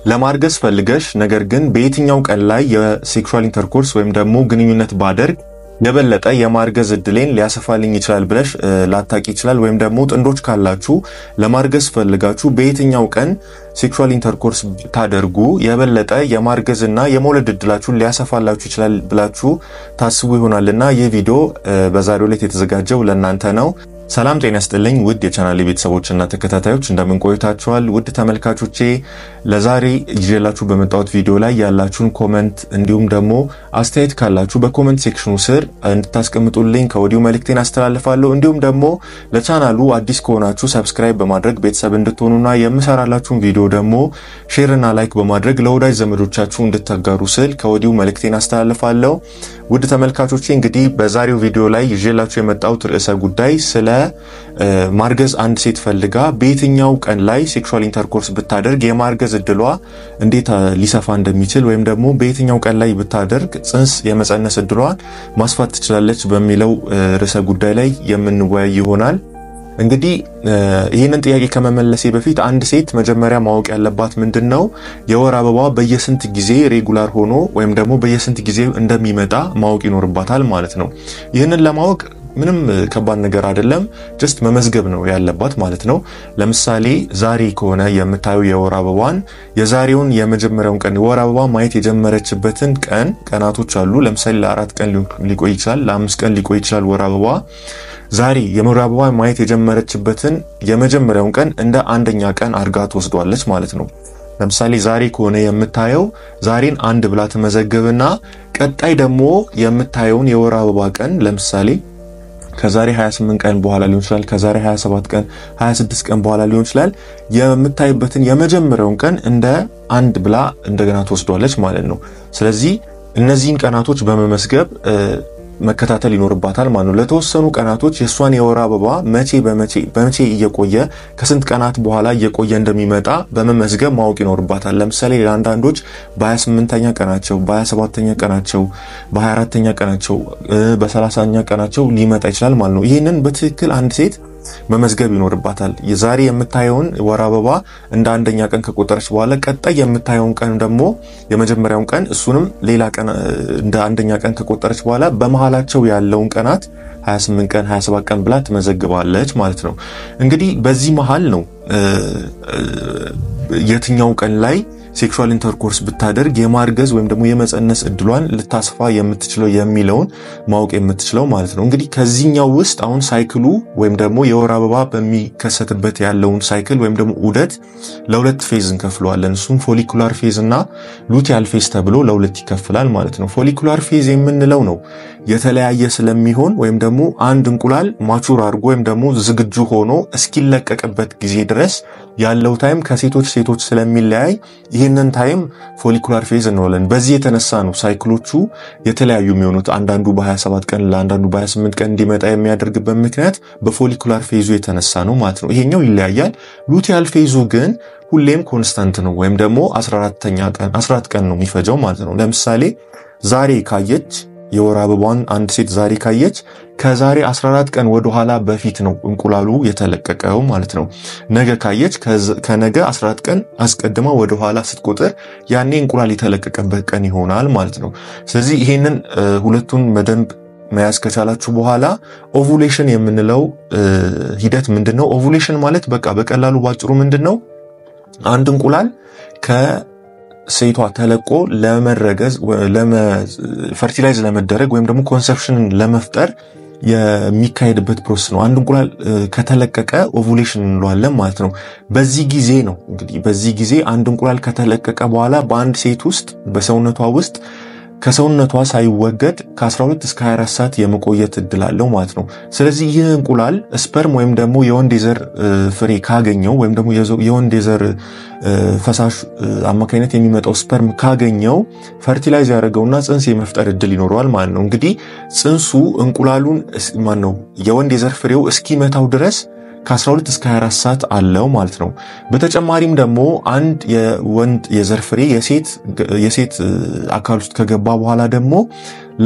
ለማርገዝ ፈልገሽ ነገር ግን በየትኛው ቀን ላይ የሴክሹዋል ኢንተርኮርስ ወይም ደግሞ ግንኙነት ባደርግ የበለጠ የማርገዝ እድሌን ሊያሰፋልኝ ይችላል ብለሽ ላታቂ ይችላል ወይም ደግሞ ጥንዶች ካላችሁ ለማርገዝ ፈልጋችሁ በየትኛው ቀን ሴክሹዋል ኢንተርኮርስ ታደርጉ የበለጠ የማርገዝና የመውለድ እድላችሁን ሊያሰፋላችሁ ይችላል ብላችሁ ታስቡ ይሆናልና ይህ ቪዲዮ በዛሬው ዕለት የተዘጋጀው ለእናንተ ነው። ሰላም ጤና ይስጥልኝ ውድ የቻናሌ ቤተሰቦችና ተከታታዮች እንደምን ቆይታችኋል? ውድ ተመልካቾቼ ለዛሬ ይዤላችሁ በመጣሁት ቪዲዮ ላይ ያላችሁን ኮሜንት እንዲሁም ደግሞ አስተያየት ካላችሁ በኮሜንት ሴክሽኑ ስር እንድታስቀምጡልኝ ከወዲሁ መልእክቴን አስተላልፋለሁ። እንዲሁም ደግሞ ለቻናሉ አዲስ ከሆናችሁ ሰብስክራይብ በማድረግ ቤተሰብ እንድትሆኑና የምሰራላችሁን ቪዲዮ ደግሞ ሼርና ላይክ በማድረግ ለወዳጅ ዘመዶቻችሁ እንድታጋሩ ስል ከወዲሁ መልእክቴን አስተላልፋለሁ። ውድ ተመልካቾቼ እንግዲህ በዛሬው ቪዲዮ ላይ ይዤላችሁ የመጣሁት ርዕሰ ጉዳይ ስለ ማርገዝ አንድ ሴት ፈልጋ በየትኛው ቀን ላይ ሴክሹዋል ኢንተርኮርስ ብታደርግ የማርገዝ እድሏ እንዴት ሊሰፋ እንደሚችል ወይም ደግሞ በየትኛው ቀን ላይ ብታደርግ ጽንስ የመጸነስ እድሏን ማስፋት ትችላለች በሚለው ርዕሰ ጉዳይ ላይ የምንወያይ ይሆናል። እንግዲህ ይሄንን ጥያቄ ከመመለሴ በፊት አንድ ሴት መጀመሪያ ማወቅ ያለባት ምንድነው የወር አበባ በየስንት ጊዜ ሬጉላር ሆኖ ወይም ደግሞ በየስንት ጊዜ እንደሚመጣ ማወቅ ይኖርባታል ማለት ነው። ይሄንን ለማወቅ ምንም ከባድ ነገር አይደለም፣ ጀስት መመዝገብ ነው ያለባት ማለት ነው። ለምሳሌ ዛሬ ከሆነ የምታዩ የወር አበባን የዛሬውን የመጀመሪያውን ቀን የወር አበባ ማየት የጀመረችበትን ቀናቶች አሉ። ለምሳሌ ለ4 ቀን ሊቆይ ይችላል፣ ለ5 ቀን ሊቆይ ይችላል ወር አበባ። ዛሬ የወር አበባ ማየት የጀመረችበትን የመጀመሪያውን ቀን እንደ አንደኛ ቀን አርጋ ትወስዷለች ማለት ነው። ለምሳሌ ዛሬ ከሆነ የምታየው ዛሬን አንድ ብላ ተመዘግብና ቀጣይ ደግሞ የምታየውን የወር አበባ ቀን ለምሳሌ ከዛሬ 28 ቀን በኋላ ሊሆን ይችላል፣ ከዛሬ 27 ቀን 26 ቀን በኋላ ሊሆን ይችላል የምታይበትን የመጀመሪያውን ቀን እንደ አንድ ብላ እንደገና ትወስዷለች ማለት ነው። ስለዚህ እነዚህን ቀናቶች በመመስገብ መከታተል ይኖርባታል ማለት ነው። ለተወሰኑ ቀናቶች የሷን የወር አበባ በመቼ እየቆየ ከስንት ቀናት በኋላ እየቆየ እንደሚመጣ በመመስገብ ማወቅ ይኖርባታል። ለምሳሌ ለአንዳንዶች በ28ኛ ቀናቸው፣ በ27ኛ ቀናቸው፣ በ24ኛ ቀናቸው፣ በ30ኛ ቀናቸው ሊመጣ ይችላል ማለት ነው። ይሄንን በትክክል አንድ ሴት መመዝገብ ይኖርባታል። የዛሬ የምታየውን ወር አበባ እንደ አንደኛ ቀን ከቆጠረች በኋላ ቀጣይ የምታየውን ቀን ደግሞ የመጀመሪያውን ቀን እሱንም ሌላ ቀን እንደ አንደኛ ቀን ከቆጠረች በኋላ በመሃላቸው ያለውን ቀናት 28 ቀን 27 ቀን ብላ ትመዘግባለች ማለት ነው። እንግዲህ በዚህ መሃል ነው የትኛው ቀን ላይ ሴክሹዋል ኢንተርኮርስ ብታደርግ የማርገዝ ወይም ደግሞ የመጸነስ እድሏን ልታስፋ የምትችለው የሚለውን ማወቅ የምትችለው ማለት ነው። እንግዲህ ከዚህኛው ውስጥ አሁን ሳይክሉ ወይም ደግሞ የወር አበባ በሚከሰትበት ያለውን ሳይክል ወይም ደግሞ ዑደት ለሁለት ፌዝ እንከፍለዋለን። እሱም ፎሊኩላር ፌዝ እና ሉቲያል ፌዝ ተብሎ ለሁለት ይከፈላል ማለት ነው። ፎሊኩላር ፌዝ የምንለው ነው የተለያየ ስለሚሆን ወይም ደግሞ አንድ እንቁላል ማቹር አድርጎ ወይም ደግሞ ዝግጁ ሆኖ እስኪለቀቅበት ጊዜ ድረስ ያለው ታይም ከሴቶች ስለሚለያይ ይሄንን ታይም ፎሊኩላር ፌዝ እንወለን። በዚህ የተነሳ ነው ሳይክሎቹ የተለያዩ የሚሆኑት። አንዳንዱ በ27 ቀን ለአንዳንዱ በ28 ቀን እንዲመጣ የሚያደርግበት ምክንያት በፎሊኩላር ፌዙ የተነሳ ነው ማለት ነው። ይሄኛው ይለያያል። ሉቲያል ፌዙ ግን ሁሌም ኮንስታንት ነው ወይም ደግሞ 14 ቀን ነው የሚፈጀው ማለት ነው። ለምሳሌ ዛሬ ካየች የወር አበባን አንድ ሴት ዛሬ ካየች ከዛሬ 14 ቀን ወደ ኋላ በፊት ነው እንቁላሉ የተለቀቀው ማለት ነው። ነገ ካየች ከነገ 14 ቀን አስቀድማ ወደ ኋላ ስትቆጥር ያኔ እንቁላል የተለቀቀበት ቀን ይሆናል ማለት ነው። ስለዚህ ይሄንን ሁለቱን መደንብ መያዝ ከቻላችሁ በኋላ ኦቭዩሌሽን የምንለው ሂደት ምንድነው? ኦቭዩሌሽን ማለት በቃ በቀላሉ ባጭሩ ምንድነው? አንድ እንቁላል ሴቷ ተለቆ ለመረገዝ ፈርቲላይዝ ለመደረግ ወይም ደግሞ ኮንሰፕሽንን ለመፍጠር የሚካሄድበት ፕሮሰስ ነው። አንድ እንቁላል ከተለቀቀ ኦቭዩሌሽን እንለዋለን ማለት ነው። በዚህ ጊዜ ነው እንግዲህ በዚህ ጊዜ አንድ እንቁላል ከተለቀቀ በኋላ በአንድ ሴት ውስጥ በሰውነቷ ውስጥ ከሰውነቷ ሳይወገድ ከ12 እስከ 24 ሰዓት የመቆየት እድል አለው ማለት ነው። ስለዚህ ይህ እንቁላል ስፐርም ወይም ደግሞ የወንድ የዘር ፍሬ ካገኘው ወይም ደግሞ የወንድ የዘር ፈሳሽ አማካይነት የሚመጣው ስፐርም ካገኘው ፈርቲላይዝ ያደርገውና ጽንስ የመፍጠር እድል ይኖረዋል ማለት ነው። እንግዲህ ጽንሱ እንቁላሉን የወንድ የዘር ፍሬው እስኪመታው ድረስ ከ12 እስከ 24 ሰዓት አለው ማለት ነው። በተጨማሪም ደግሞ አንድ የወንድ የዘር ፍሬ የሴት አካል ውስጥ ከገባ በኋላ ደግሞ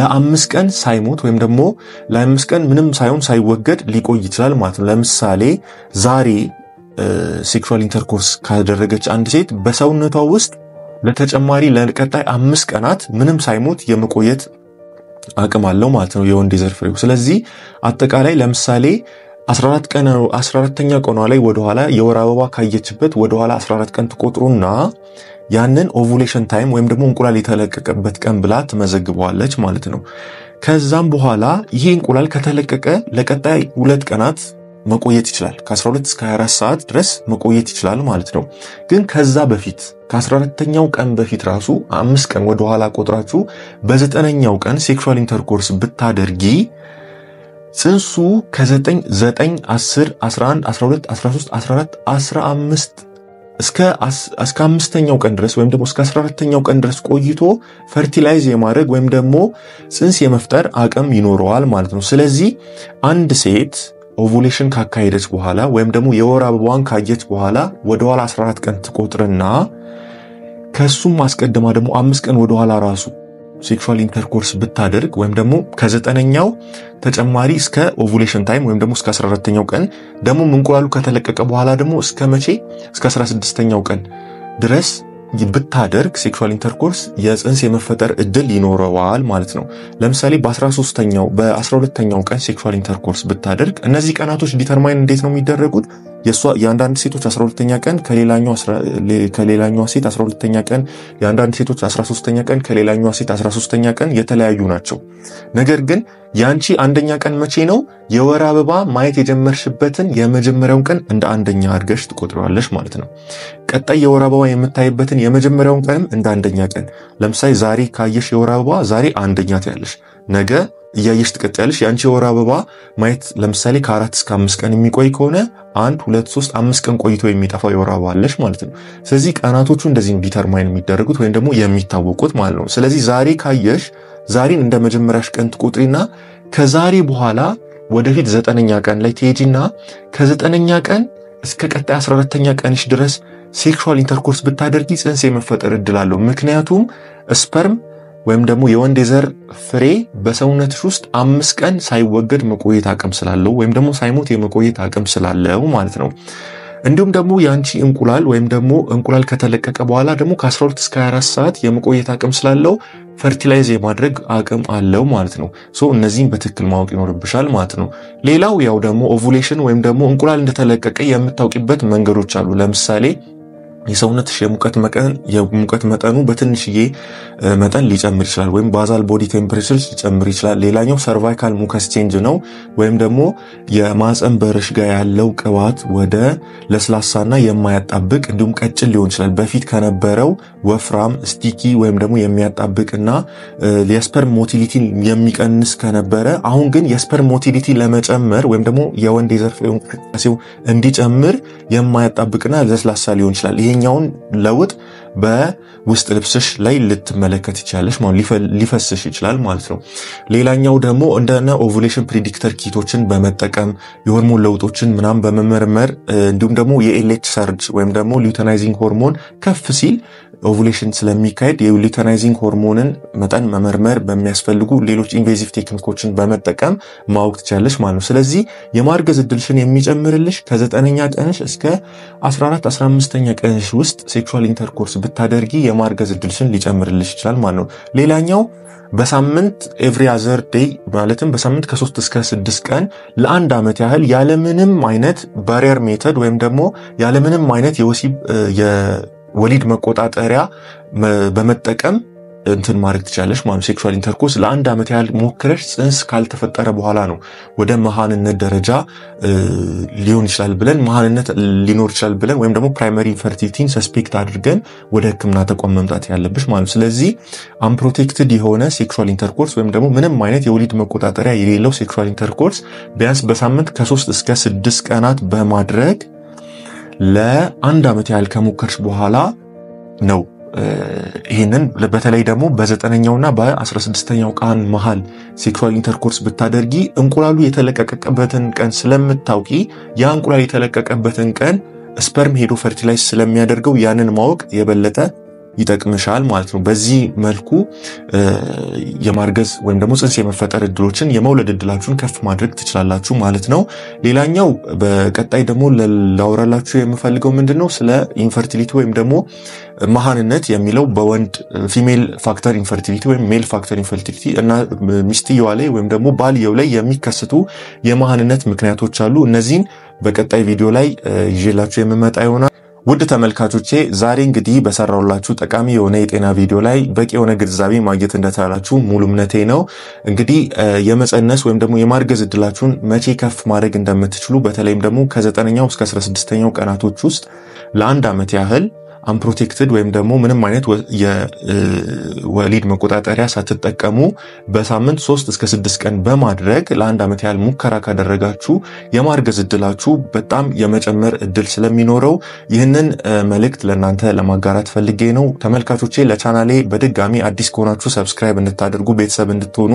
ለ5 ቀን ሳይሞት ወይም ደግሞ ለ5 ቀን ምንም ሳይወገድ ሊቆይ ይችላል ማለት ነው። ለምሳሌ ዛሬ ሴክሹዋል ኢንተርኮርስ ካደረገች አንድ ሴት በሰውነቷ ውስጥ ለተጨማሪ ለቀጣይ 5 ቀናት ምንም ሳይሞት የመቆየት አቅም አለው ማለት ነው የወንድ የዘር ፍሬው። ስለዚህ አጠቃላይ ለምሳሌ 14ኛ ቀኗ ላይ ወደ ኋላ የወር አበባ ካየችበት ወደ ኋላ 14 ቀን ተቆጥሮና ያንን ኦቭዩሌሽን ታይም ወይም ደግሞ እንቁላል የተለቀቀበት ቀን ብላ ትመዘግበዋለች ማለት ነው። ከዛም በኋላ ይሄ እንቁላል ከተለቀቀ ለቀጣይ 2 ቀናት መቆየት ይችላል። ከ12 እስከ 24 ሰዓት ድረስ መቆየት ይችላል ማለት ነው። ግን ከዛ በፊት ከ14ኛው ቀን በፊት ራሱ 5 ቀን ወደ ኋላ ቆጥራችሁ በ9ኛው ቀን ሴክሹዋል ኢንተርኮርስ ብታደርጊ ጽንሱ ከ9 10 11 12 13 14 15 እስከ 5ኛው ቀን ድረስ ወይም ደግሞ እስከ 14ኛው ቀን ድረስ ቆይቶ ፈርቲላይዝ የማድረግ ወይም ደግሞ ጽንስ የመፍጠር አቅም ይኖረዋል ማለት ነው። ስለዚህ አንድ ሴት ኦቭዩሌሽን ካካሄደች በኋላ ወይም ደግሞ የወር አበባዋን ካየች በኋላ ወደ ኋላ 14 ቀን ትቆጥርና ከሱም ማስቀደማ ደግሞ 5 ቀን ወደ ኋላ ራሱ ሴክሹዋል ኢንተርኮርስ ብታደርግ ወይም ደግሞ ከ9ኛው ተጨማሪ እስከ ኦቭዩሌሽን ታይም ወይም ደግሞ እስከ 14ኛው ቀን ደግሞ እንቁላሉ ከተለቀቀ በኋላ ደግሞ እስከ መቼ እስከ 16ኛው ቀን ድረስ ብታደርግ ሴክሹዋል ኢንተርኮርስ የጽንስ የመፈጠር እድል ይኖረዋል ማለት ነው። ለምሳሌ በ12ኛው ቀን ሴክሹዋል ኢንተርኮርስ ብታደርግ እነዚህ ቀናቶች ዲተርማይን እንዴት ነው የሚደረጉት? የአንዳንድ ሴቶች 12ኛ ቀን ከሌላኛዋ ሴት 12ኛ ቀን፣ የአንዳንድ ሴቶች 13ኛ ቀን ከሌላኛዋ ሴት 13ኛ ቀን የተለያዩ ናቸው። ነገር ግን ያንቺ አንደኛ ቀን መቼ ነው? የወር አበባ ማየት የጀመርሽበትን የመጀመሪያውን ቀን እንደ አንደኛ አድርገሽ ትቆጥረዋለሽ ማለት ነው። ቀጣይ የወር አበባ የምታይበትን የመጀመሪያውን ቀንም እንደ አንደኛ ቀን፣ ለምሳሌ ዛሬ ካየሽ የወር አበባ ዛሬ አንደኛ ትያለሽ። ነገ እያየሽ ትቀጥያለሽ። ያንቺ የወር አበባ ማየት ለምሳሌ ከ4 እስከ 5 ቀን የሚቆይ ከሆነ 1 2 3 5 ቀን ቆይቶ የሚጠፋው የወር አበባ አለሽ ማለት ነው። ስለዚህ ቀናቶቹ እንደዚህ ነው ዲተርማይን የሚደረጉት ወይም ደግሞ የሚታወቁት ማለት ነው። ስለዚህ ዛሬ ካየሽ ዛሬን እንደ መጀመሪያሽ ቀን ትቆጥሪና ከዛሬ በኋላ ወደፊት 9ኛ ቀን ላይ ትሄጂና ከ9ኛ ቀን እስከ ቀጣይ 14ኛ ቀንሽ ድረስ ሴክሹዋል ኢንተርኮርስ ብታደርጊ ጽንስ የመፈጠር እድል አለው። ምክንያቱም ስፐርም ወይም ደግሞ የወንድ የዘር ፍሬ በሰውነትሽ ውስጥ 5 ቀን ሳይወገድ መቆየት አቅም ስላለው ወይም ደግሞ ሳይሞት የመቆየት አቅም ስላለው ማለት ነው። እንዲሁም ደግሞ ያንቺ እንቁላል ወይም ደግሞ እንቁላል ከተለቀቀ በኋላ ደግሞ ከ12 እስከ 24 ሰዓት የመቆየት አቅም ስላለው ፈርቲላይዝ የማድረግ አቅም አለው ማለት ነው። እነዚህን በትክክል ማወቅ ይኖርብሻል ማለት ነው። ሌላው ያው ደግሞ ኦቭዩሌሽን ወይም ደግሞ እንቁላል እንደተለቀቀ የምታውቂበት መንገዶች አሉ። ለምሳሌ የሰውነትሽ የሙቀት መጠኑ በትንሽዬ መጠን ሊጨምር ይችላል ወይም ባዛል ቦዲ ቴምፕሬቸር ሊጨምር ይችላል። ሌላኛው ሰርቫይካል ሙከስ ቼንጅ ነው ወይም ደግሞ የማህፀን በርሽ ጋር ያለው ቅባት ወደ ለስላሳና የማያጣብቅ እንዲሁም ቀጭን ሊሆን ይችላል። በፊት ከነበረው ወፍራም ስቲኪ ወይም ደግሞ የሚያጣብቅና የስፐርም ሞቲሊቲ የሚቀንስ ከነበረ አሁን ግን የስፐርም ሞቲሊቲ ለመጨመር ወይም ደግሞ የወንድ የዘር ፍሬ እንቅስቃሴው እንዲጨምር የማያጣብቅና ለስላሳ ሊሆን ይችላል። ይሄኛውን ለውጥ በውስጥ ልብስሽ ላይ ልትመለከት ይችላልሽ ማለት ሊፈስሽ ይችላል ማለት ነው። ሌላኛው ደግሞ እንደነ ኦቭዩሌሽን ፕሪዲክተር ኪቶችን በመጠቀም የሆርሞን ለውጦችን ምናም በመመርመር እንዲሁም ደግሞ የኤልኤች ሰርጅ ወይም ደግሞ ሉተናይዚንግ ሆርሞን ከፍ ሲል ኦቭዩሌሽን ስለሚካሄድ የሉተናይዚንግ ሆርሞንን መጠን መመርመር በሚያስፈልጉ ሌሎች ኢንቬዚቭ ቴክኒኮችን በመጠቀም ማወቅ ትችላለሽ ማለት ነው። ስለዚህ የማርገዝ እድልሽን የሚጨምርልሽ ከ9ኛ ቀንሽ እስከ 14 15ኛ ቀንሽ ውስጥ ሴክሹዋል ኢንተርኮርስ ብታደርጊ የማርገዝ እድልሽን ሊጨምርልሽ ይችላል ማለት ነው። ሌላኛው በሳምንት ኤቭሪ አዘር ዴይ ማለትም በሳምንት ከ3 እስከ 6 ቀን ለአንድ ዓመት ያህል ያለምንም አይነት ባሪየር ሜተድ ወይም ደግሞ ያለምንም አይነት የወሲብ የወሊድ መቆጣጠሪያ በመጠቀም እንትን ማድረግ ትችላለሽ ማለት ሴክሹዋል ኢንተርኮርስ ለአንድ ዓመት ያህል ሞክረሽ ጽንስ ካልተፈጠረ በኋላ ነው ወደ መሃንነት ደረጃ ሊሆን ይችላል ብለን መሃንነት ሊኖር ይችላል ብለን ወይም ደግሞ ፕራይመሪ ኢንፈርቲሊቲን ሰስፔክት አድርገን ወደ ሕክምና ተቋም መምጣት ያለብሽ ማለት። ስለዚህ አንፕሮቴክትድ የሆነ ሴክሹዋል ኢንተርኮርስ ወይም ደግሞ ምንም አይነት የወሊድ መቆጣጠሪያ የሌለው ሴክሹዋል ኢንተርኮርስ ቢያንስ በሳምንት ከ3 እስከ 6 ቀናት በማድረግ ለአንድ ዓመት ያህል ከሞከርሽ በኋላ ነው ይሄንን በተለይ ደግሞ በ9ኛውና በ16ኛው ቀን መሃል ሴክሹዋል ኢንተርኮርስ ብታደርጊ እንቁላሉ የተለቀቀበትን ቀን ስለምታውቂ ያ እንቁላል የተለቀቀበትን ቀን ስፐርም ሄዶ ፈርቲላይዝ ስለሚያደርገው ያንን ማወቅ የበለጠ ይጠቅምሻል ማለት ነው። በዚህ መልኩ የማርገዝ ወይም ደግሞ ጽንስ የመፈጠር እድሎችን የመውለድ እድላችሁን ከፍ ማድረግ ትችላላችሁ ማለት ነው። ሌላኛው በቀጣይ ደግሞ ላወራላችሁ የምፈልገው ምንድነው ስለ ኢንፈርቲሊቲ ወይም ደግሞ መሃንነት የሚለው በወንድ ፊሜል ፋክተር ኢንፈርቲሊቲ ወይም ሜል ፋክተር ኢንፈርቲሊቲ እና ሚስትየዋ ላይ ወይም ደግሞ ባልየው ላይ የሚከሰቱ የመሃንነት ምክንያቶች አሉ። እነዚህን በቀጣይ ቪዲዮ ላይ ይዤላችሁ የምመጣ ይሆናል። ውድ ተመልካቾቼ ዛሬ እንግዲህ በሰራውላችሁ ጠቃሚ የሆነ የጤና ቪዲዮ ላይ በቂ የሆነ ግንዛቤ ማግኘት እንደተቻላችሁ ሙሉ እምነቴ ነው። እንግዲህ የመጸነስ ወይም ደግሞ የማርገዝ እድላችሁን መቼ ከፍ ማድረግ እንደምትችሉ በተለይም ደግሞ ከ9ኛው እስከ 16ኛው ቀናቶች ውስጥ ለአንድ ዓመት ያህል አንፕሮቴክትድ ወይም ደግሞ ምንም አይነት የወሊድ መቆጣጠሪያ ሳትጠቀሙ በሳምንት 3 እስከ 6 ቀን በማድረግ ለአንድ ዓመት ያህል ሙከራ ካደረጋችሁ የማርገዝ እድላችሁ በጣም የመጨመር እድል ስለሚኖረው ይህንን መልእክት ለእናንተ ለማጋራት ፈልጌ ነው። ተመልካቾቼ ለቻናሌ በድጋሚ አዲስ ከሆናችሁ ሰብስክራይብ እንድታደርጉ ቤተሰብ እንድትሆኑ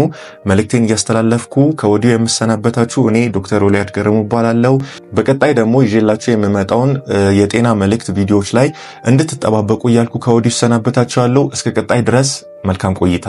መልእክቴን እያስተላለፍኩ ከወዲሁ የምሰናበታችሁ እኔ ዶክተር ኦሊያድ ገረሙ እባላለሁ። በቀጣይ ደግሞ ይዤላችሁ የምመጣውን የጤና መልእክት ቪዲዮዎች ላይ እንድትጠባበቁ እያልኩ ከወዲሁ ሰናበታችኋለሁ። እስከ ቀጣይ ድረስ መልካም ቆይታ